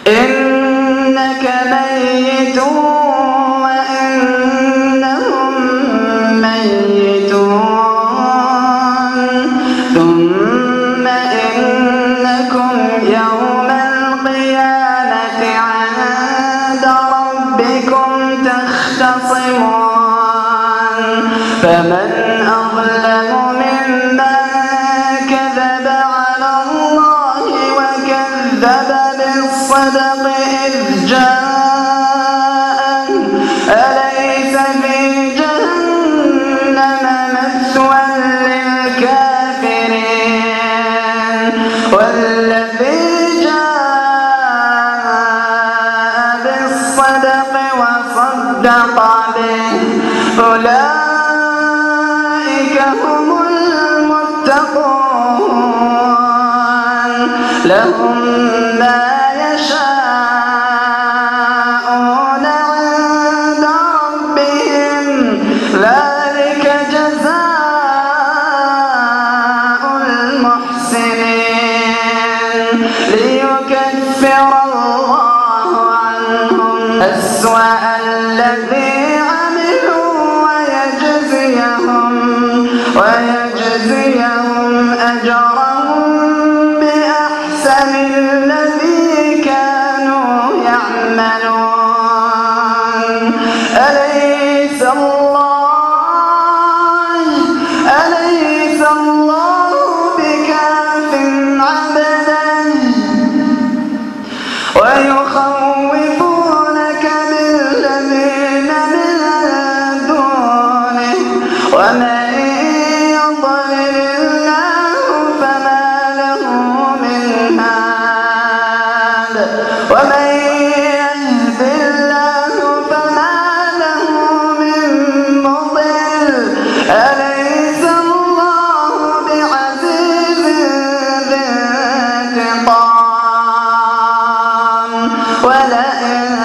إنك ميت وإنهم ميتون ثم إنكم يوم القيامة عند ربكم تختصمون فمن أظلم ممن كذب على الله وكذب بالصدق إذ جاءه أليس في جهنم مثوى للكافرين والذي جاء بالصدق وصدق به أولئك هم المتقون لهم ما يشاءون عند ربهم ذلك جزاء المحسنين ليكفر الله عنهم أسوأ الذي عملوا ويجزيهم أجرهم بأحسن الذي كانوا يعملون أليس الله بكاف عبده ويخوفونك بالذين من دونه ومن يضلل الله فما له من هاد ومن يهد الله فما له من مضل أليس الله بعزيز ذي انتقام ولئن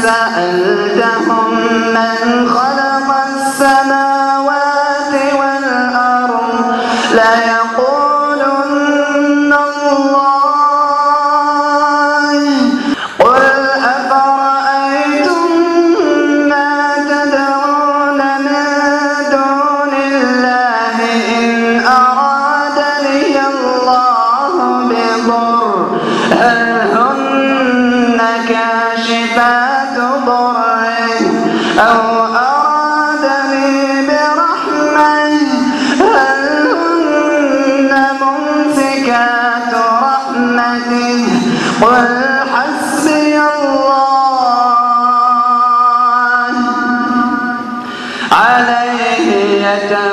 سألتهم من خلق السماوات والأرض ليقولن الله قل أفرأيتم ما تدعون من دون الله إن أرادني الله بضر هل هن كاشفات ضره أو أرادني برحمة هل هن ممسكات رحمته قل حسبي الله عليه يتوكل